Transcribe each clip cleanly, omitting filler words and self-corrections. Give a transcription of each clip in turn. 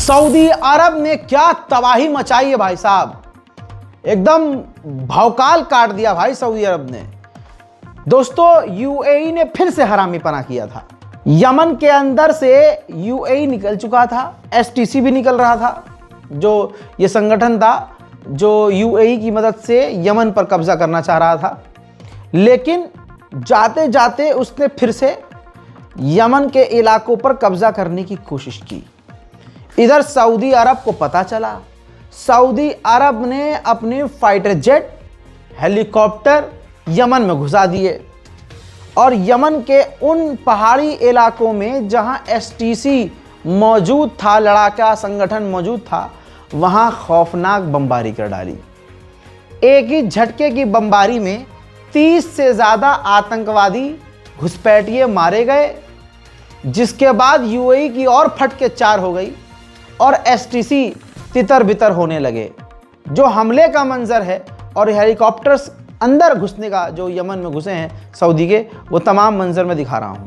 Saudi अरब ने क्या तबाही मचाई है भाई साहब, एकदम भौकाल काट दिया भाई सऊदी अरब ने। दोस्तों यूएई ने फिर से हरामीपना किया था। यमन के अंदर से यूएई निकल चुका था, एसटीसी भी निकल रहा था, जो ये संगठन था जो यूएई की मदद से यमन पर कब्जा करना चाह रहा था। लेकिन जाते जाते उसने फिर से यमन के इलाकों पर कब्जा करने की कोशिश की। इधर सऊदी अरब को पता चला, सऊदी अरब ने अपने फाइटर जेट, हेलीकॉप्टर यमन में घुसा दिए और यमन के उन पहाड़ी इलाकों में जहां एसटीसी मौजूद था, लड़ाका संगठन मौजूद था, वहां खौफनाक बमबारी कर डाली। एक ही झटके की बमबारी में 30 से ज़्यादा आतंकवादी घुसपैठिए मारे गए, जिसके बाद यूएई की और फटके चार हो गई और एसटीसी तितर बितर होने लगे। जो हमले का मंजर है और हेलीकॉप्टर्स अंदर घुसने का, जो यमन में घुसे हैं सऊदी के, वो तमाम मंजर में दिखा रहा हूँ।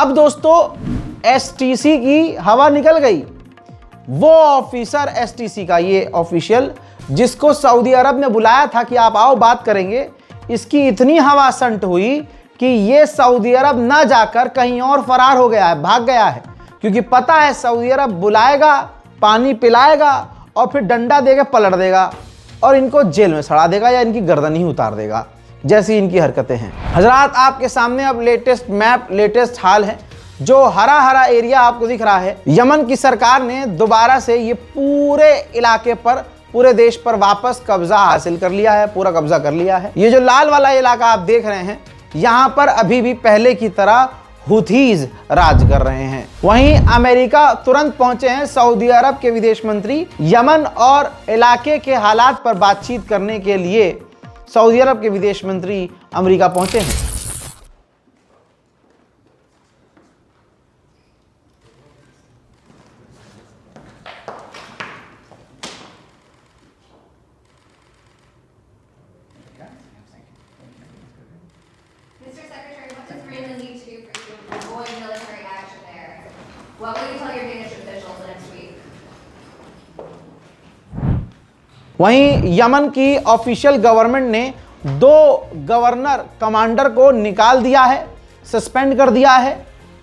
अब दोस्तों एसटीसी की हवा निकल गई। वो ऑफिसर एसटीसी का, ये ऑफिशियल जिसको सऊदी अरब ने बुलाया था कि आप आओ बात करेंगे, इसकी इतनी हवा संट हुई कि ये सऊदी अरब ना जाकर कहीं और फरार हो गया है, भाग गया है। क्योंकि पता है सऊदी अरब बुलाएगा, पानी पिलाएगा और फिर डंडा देकर पलट देगा और इनको जेल में सड़ा देगा या इनकी गर्दन ही उतार देगा, जैसी इनकी हरकतें हैं। हजरात आपके सामने अब लेटेस्ट मैप, लेटेस्ट हाल है। जो हरा हरा एरिया आपको दिख रहा है, यमन की सरकार ने दोबारा से ये पूरे इलाके पर, पूरे देश पर वापस कब्जा हासिल कर लिया है, पूरा कब्जा कर लिया है। ये जो लाल वाला इलाका आप देख रहे हैं, यहाँ पर अभी भी पहले की तरह हुथीज राज कर रहे हैं। वहीं अमेरिका तुरंत पहुंचे हैं, सऊदी अरब के विदेश मंत्री यमन और इलाके के हालात पर बातचीत करने के लिए सऊदी अरब के विदेश मंत्री अमेरिका पहुंचे हैं। Mr. Secretary, what does Greenland need to do for you to avoid military action there? What will you tell your Danish officials next week? वहीं यमन की ऑफिशियल गवर्नमेंट ने 2 गवर्नर कमांडर को निकाल दिया है, सस्पेंड कर दिया है।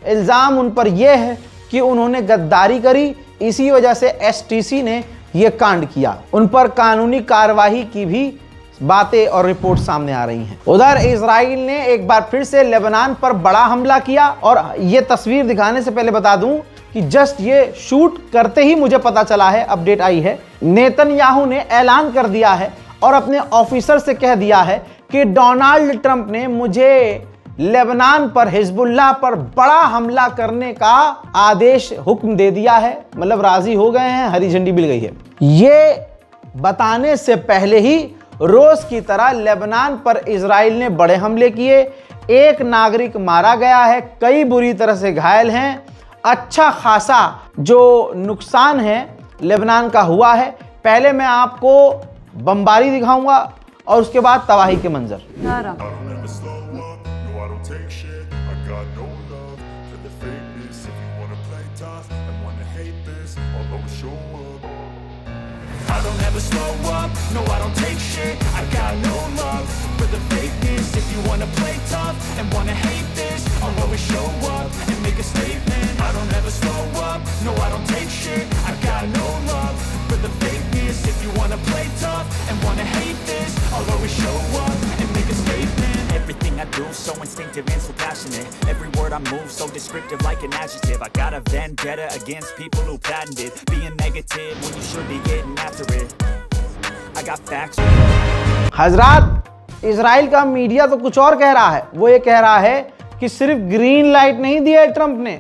इल्ज़ाम उन पर यह है कि उन्होंने गद्दारी करी, इसी वजह से एसटीसी ने यह कांड किया। उन पर कानूनी कार्रवाई की भी बातें और रिपोर्ट सामने आ रही हैं। उधर इजराइल ने एक बार फिर से लेबनान पर बड़ा हमला किया और यह तस्वीर दिखाने से पहले बता दूं कि जस्ट ये शूट करते ही मुझे पता चला है, अपडेट आई है, नेतन्याहू ने ऐलान कर दिया है और अपने ऑफिसर से कह दिया है कि डोनाल्ड ट्रंप ने मुझे लेबनान पर, हिजबुल्लाह पर बड़ा हमला करने का आदेश, हुक्म दे दिया है। मतलब राजी हो गए हैं, हरी झंडी मिल गई है। ये बताने से पहले ही रोज की तरह लेबनान पर इजराइल ने बड़े हमले किए, एक नागरिक मारा गया है, कई बुरी तरह से घायल हैं, अच्छा खासा जो नुकसान है लेबनान का हुआ है। पहले मैं आपको बमबारी दिखाऊंगा और उसके बाद तबाही के मंजर। I don't ever slow up, no I don't take shit. I got no love for the fakeness. If you wanna play tough and wanna hate this, I'll always show up and make a statement. I don't ever slow up, no I don't take shit. I got no love so instinctive and so passionate. Every word I move so descriptive like an adjective. I got a vendetta against people who patented being negative when you should be getting after it. I got facts. हजरात, Israel का media तो कुछ और कह रहा है। वो ये कह रहा है कि सिर्फ ग्रीन लाइट नहीं दिया है ट्रंप ने,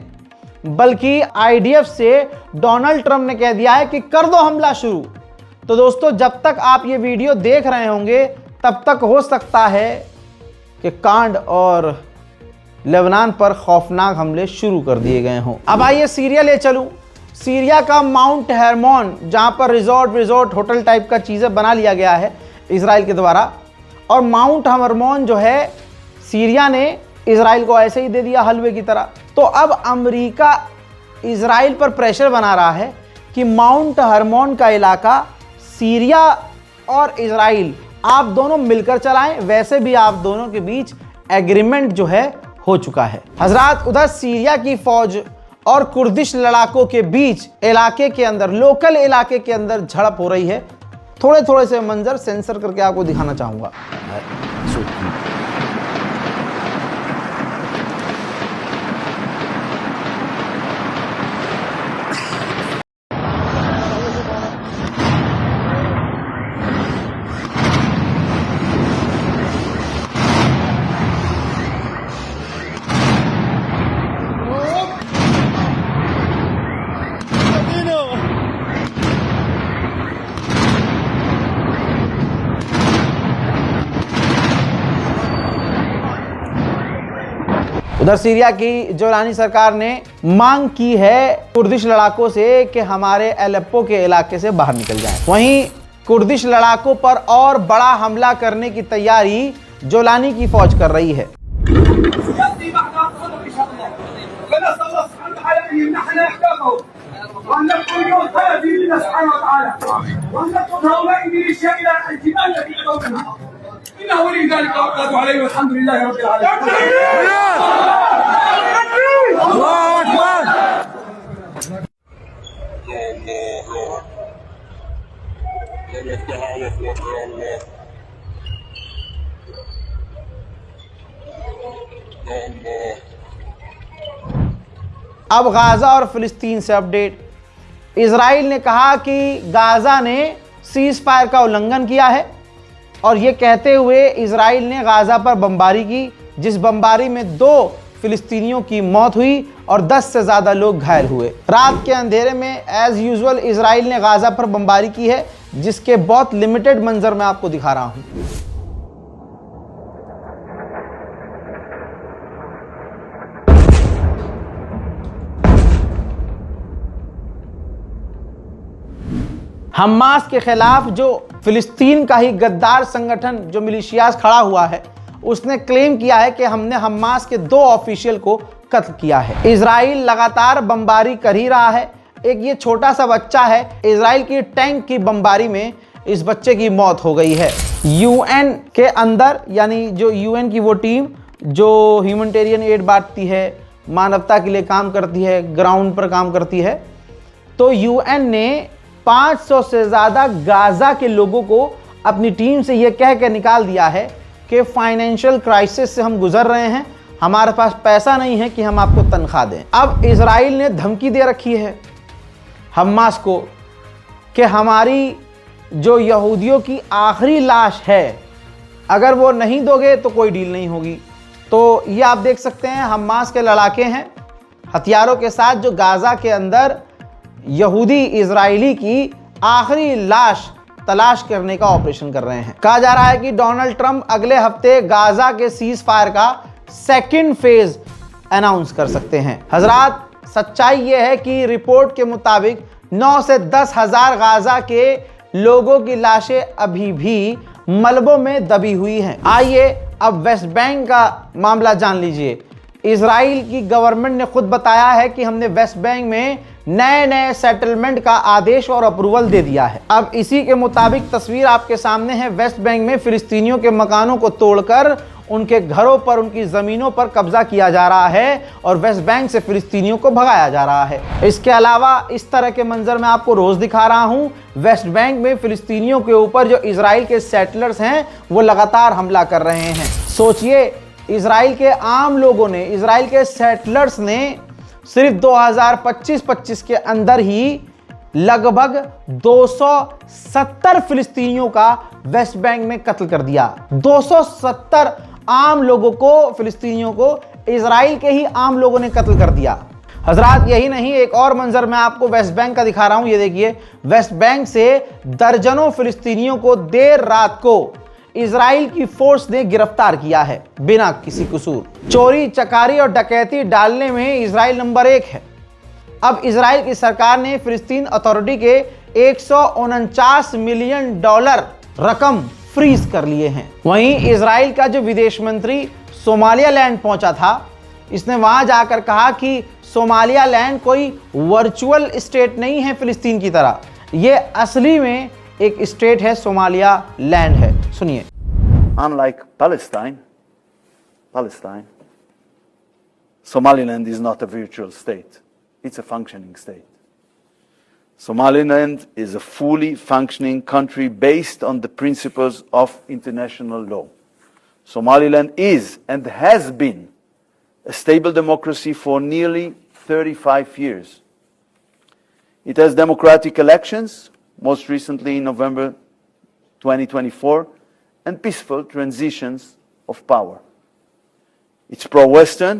बल्कि आईडीएफ से डोनाल्ड ट्रंप ने कह दिया है कि कर दो हमला शुरू। तो दोस्तों, जब तक आप ये वीडियो देख रहे होंगे तब तक हो सकता है कि कांड और लेबनान पर खौफनाक हमले शुरू कर दिए गए हों। अब आइए सीरिया ले चलूं। सीरिया का माउंट हेरमोन, जहां पर रिजॉर्ट होटल टाइप का चीज़ें बना लिया गया है इजराइल के द्वारा, और माउंट हेरमोन जो है सीरिया ने इजराइल को ऐसे ही दे दिया हलवे की तरह। तो अब अमेरिका इजराइल पर प्रेशर बना रहा है कि माउंट हेरमोन का इलाका सीरिया और इजराइल आप दोनों मिलकर चलाएं। वैसे भी आप दोनों के बीच एग्रीमेंट जो है हो चुका है। हजरात, उधर सीरिया की फौज और कुर्दिश लड़ाकों के बीच इलाके के अंदर, लोकल इलाके के अंदर झड़प हो रही है। थोड़े थोड़े से मंजर सेंसर करके आपको दिखाना चाहूंगा। उधर सीरिया की जोलानी सरकार ने मांग की है कुर्दिश लड़ाकों से कि हमारे एलेप्पो के इलाके से बाहर निकल जाएं। वहीं कुर्दिश लड़ाकों पर और बड़ा हमला करने की तैयारी जोलानी की फौज कर रही है। अब गाजा और फिलिस्तीन से अपडेट। इजराइल ने कहा कि गाजा ने सीज फायर का उल्लंघन किया है, और ये कहते हुए इजराइल ने गाजा पर बमबारी की, जिस बमबारी में 2 फिलिस्तीनियों की मौत हुई और 10 से ज़्यादा लोग घायल हुए। रात के अंधेरे में एज यूजुअल इजराइल ने गाजा पर बमबारी की है, जिसके बहुत लिमिटेड मंजर मैं आपको दिखा रहा हूं। हमास के खिलाफ जो फिलिस्तीन का ही गद्दार संगठन जो मिलिशियाज खड़ा हुआ है, उसने क्लेम किया है कि हमने हमास के 2 ऑफिशियल को कत्ल किया है। इजराइल लगातार बमबारी कर ही रहा है। एक ये छोटा सा बच्चा है, इजराइल की टैंक की बमबारी में इस बच्चे की मौत हो गई है। यूएन के अंदर, यानी जो यूएन की वो टीम जो ह्यूमैनिटेरियन एड बांटती है, मानवता के लिए काम करती है, ग्राउंड पर काम करती है, तो यूएन ने 500 से ज़्यादा गाजा के लोगों को अपनी टीम से यह कह के निकाल दिया है कि फाइनेंशियल क्राइसिस से हम गुजर रहे हैं, हमारे पास पैसा नहीं है कि हम आपको तनख्वाह दें। अब इजराइल ने धमकी दे रखी है हमास को कि हमारी जो यहूदियों की आखिरी लाश है, अगर वो नहीं दोगे तो कोई डील नहीं होगी। तो ये आप देख सकते हैं, हमास के लड़ाके हैं हथियारों के साथ, जो गाजा के अंदर यहूदी इजरायली की आखिरी लाश तलाश करने का ऑपरेशन कर रहे हैं। कहा जा रहा है कि डोनाल्ड ट्रंप अगले हफ्ते गाजा के सीज फायर का 2nd फेज अनाउंस कर सकते हैं। हजरात, सच्चाई यह है कि रिपोर्ट के मुताबिक 9 से 10 हज़ार गाजा के लोगों की लाशें अभी भी मलबों में दबी हुई हैं। आइए अब वेस्ट बैंक का मामला जान लीजिए। इजराइल की गवर्नमेंट ने खुद बताया है कि हमने वेस्ट बैंक में नए सेटलमेंट का आदेश और अप्रूवल दे दिया है। अब इसी के मुताबिक तस्वीर आपके सामने है। वेस्ट बैंक में फिलिस्तीनियों के मकानों को तोड़कर उनके घरों पर, उनकी ज़मीनों पर कब्जा किया जा रहा है और वेस्ट बैंक से फिलिस्तीनियों को भगाया जा रहा है। इसके अलावा इस तरह के मंजर मैं आपको रोज़ दिखा रहा हूँ। वेस्ट बैंक में फिलिस्तीनियों के ऊपर जो इजराइल के सेटलर्स हैं वो लगातार हमला कर रहे हैं। सोचिए इजराइल के आम लोगों ने, इजराइल के सेटलर्स ने सिर्फ 2025-25 के अंदर ही लगभग 270 फिलिस्तीनियों का वेस्ट बैंक में कत्ल कर दिया। 270 आम लोगों को, फिलिस्तीनियों को इजराइल के ही आम लोगों ने कत्ल कर दिया। हजरात यही नहीं, एक और मंजर मैं आपको वेस्ट बैंक का दिखा रहा हूं। ये देखिए, वेस्ट बैंक से दर्जनों फिलिस्तीनियों को देर रात को इजराइल की फोर्स ने गिरफ्तार किया है बिना किसी कसूर। चोरी चकारी और डकैती डालने में इजराइल नंबर 1 है। अब इजराइल की सरकार ने फिलिस्तीन अथॉरिटी के 149 मिलियन डॉलर रकम फ्रीज कर लिए हैं। वहीं इजराइल का जो विदेश मंत्री सोमालिया लैंड पहुंचा था, इसने वहां जाकर कहा कि सोमालिया लैंड कोई वर्चुअल स्टेट नहीं है फिलिस्तीन की तरह, यह असली में एक स्टेट है, सोमालिया लैंड है। सुनिए। Unlike Palestine, Somaliland is not a virtual state. It's a functioning state. Somaliland is a fully functioning country based on the principles of international law. Somaliland is and has been a stable democracy for nearly 35 years. It has democratic elections, most recently in November 2024, and peaceful transitions of power. It's pro-Western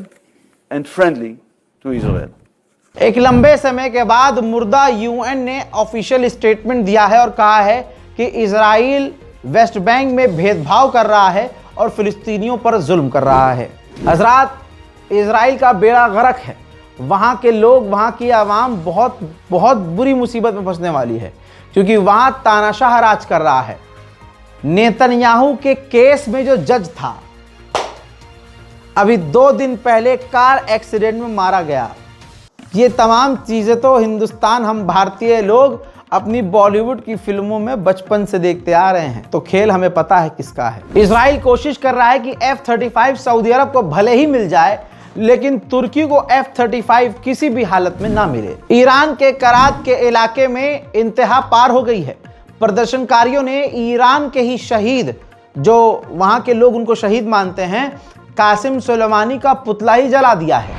and friendly to Israel. एक लंबे समय के बाद मुर्दा UN ने official statement दिया है और कहा है कि इजराइल वेस्ट बैंक में भेदभाव कर रहा है और फिलिस्तीनियों पर जुल्म कर रहा है। हजरात, इजराइल का बेड़ा गर्क है। वहाँ के लोग, वहाँ की आवाम बहुत बहुत बुरी मुसीबत में फंसने वाली है, क्योंकि वहाँ तानाशाह राज कर रहा है। नेतन्याहू के केस में जो जज था, अभी 2 दिन पहले कार एक्सीडेंट में मारा गया। ये तमाम चीज़ें तो हिंदुस्तान, हम भारतीय लोग अपनी बॉलीवुड की फिल्मों में बचपन से देखते आ रहे हैं, तो खेल हमें पता है किसका है। इजराइल कोशिश कर रहा है कि F-35 सऊदी अरब को भले ही मिल जाए, लेकिन तुर्की को F-35 किसी भी हालत में ना मिले। ईरान के करात के इलाके में इंतहा पार हो गई है। प्रदर्शनकारियों ने ईरान के ही शहीद, जो वहां के लोग उनको शहीद मानते हैं, कासिम सुलेमानी का पुतला ही जला दिया है।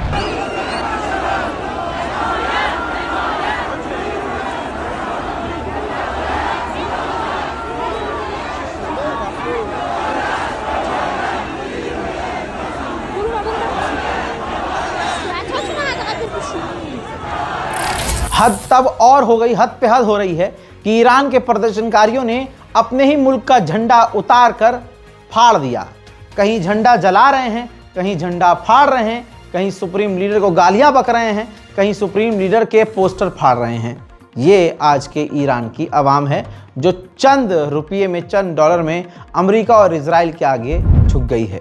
हद तब और हो गई, हद पे हद हो रही है कि ईरान के प्रदर्शनकारियों ने अपने ही मुल्क का झंडा उतार कर फाड़ दिया। कहीं झंडा जला रहे हैं, कहीं झंडा फाड़ रहे हैं, कहीं सुप्रीम लीडर को गालियां बक रहे हैं, कहीं सुप्रीम लीडर के पोस्टर फाड़ रहे हैं। ये आज के ईरान की आवाम है, जो चंद रुपये में, चंद डॉलर में अमेरिका और इजराइल के आगे झुक गई है।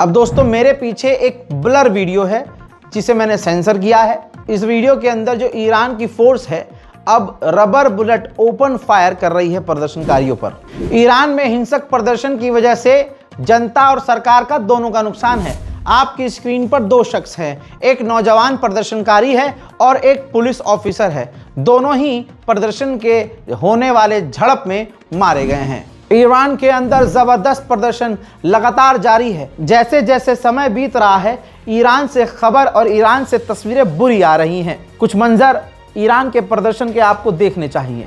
अब दोस्तों, मेरे पीछे एक ब्लर वीडियो है जिसे मैंने सेंसर किया है। इस वीडियो के अंदर जो ईरान की फोर्स है, अब रबर बुलेट ओपन फायर कर रही है प्रदर्शनकारियों पर। ईरान में हिंसक प्रदर्शन की वजह से जनता और सरकार का दोनों का नुकसान है। आपकी स्क्रीन पर 2 शख्स हैं, एक नौजवान प्रदर्शनकारी है और एक पुलिस ऑफिसर है। दोनों ही प्रदर्शन के होने वाले झड़प में मारे गए हैं। ईरान के अंदर जबरदस्त प्रदर्शन लगातार जारी है। जैसे जैसे समय बीत रहा है, ईरान से खबर और ईरान से तस्वीरें बुरी आ रही हैं। कुछ मंजर ईरान के प्रदर्शन के आपको देखने चाहिए।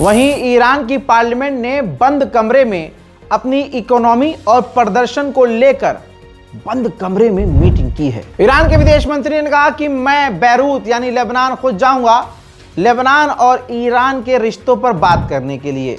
वहीं ईरान की पार्लियामेंट ने बंद कमरे में अपनी इकोनॉमी और प्रदर्शन को लेकर बंद कमरे में मीटिंग की है। ईरान के विदेश मंत्री ने कहा कि मैं बैरूत यानी लेबनान खुद जाऊंगा लेबनान और ईरान के रिश्तों पर बात करने के लिए।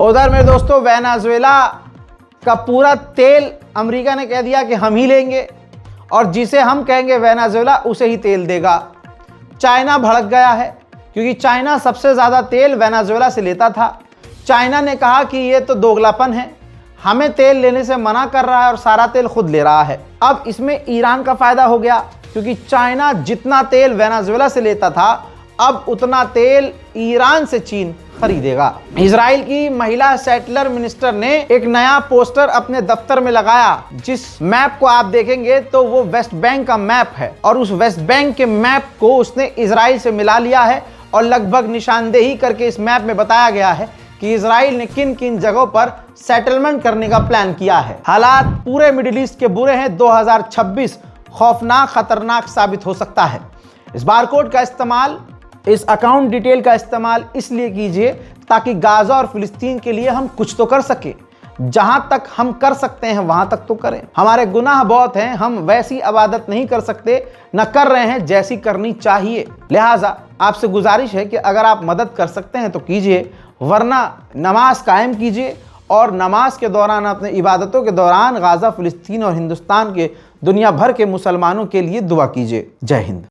उधर मेरे दोस्तों वेनेजुएला का पूरा तेल अमेरिका ने कह दिया कि हम ही लेंगे और जिसे हम कहेंगे वेनेजुएला उसे ही तेल देगा। चाइना भड़क गया है क्योंकि चाइना सबसे ज़्यादा तेल वेनेजुएला से लेता था। चाइना ने कहा कि ये तो दोगलापन है, हमें तेल लेने से मना कर रहा है और सारा तेल खुद ले रहा है। अब इसमें ईरान का फ़ायदा हो गया क्योंकि चाइना जितना तेल वेनेजुएला से लेता था अब उतना तेल ईरान से चीन खरीदेगा। इजराइल की महिला सेटलर मिनिस्टर ने एक नया पोस्टर अपने दफ्तर में लगाया जिस मैप को आप देखेंगे तो वो वेस्ट बैंक का मैप है और उस वेस्ट बैंक के मैप को उसने इजराइल से मिला लिया है और लगभग निशानदेही करके इस मैप में बताया गया है कि इजराइल ने किन किन जगहों पर सेटलमेंट करने का प्लान किया है। हालात पूरे मिडिल ईस्ट के बुरे हैं। 2026 खौफनाक खतरनाक साबित हो सकता है। इस बारकोड का इस्तेमाल, इस अकाउंट डिटेल का इस्तेमाल इसलिए कीजिए ताकि गाजा और फिलिस्तीन के लिए हम कुछ तो कर सके। जहां तक हम कर सकते हैं वहां तक तो करें। हमारे गुनाह बहुत हैं, हम वैसी इबादत नहीं कर सकते, न कर रहे हैं जैसी करनी चाहिए। लिहाजा आपसे गुजारिश है कि अगर आप मदद कर सकते हैं तो कीजिए, वरना नमाज कायम कीजिए और नमाज के दौरान, अपने इबादतों के दौरान गाजा, फिलिस्तीन और हिंदुस्तान के दुनिया भर के मुसलमानों के लिए दुआ कीजिए। जय हिंद।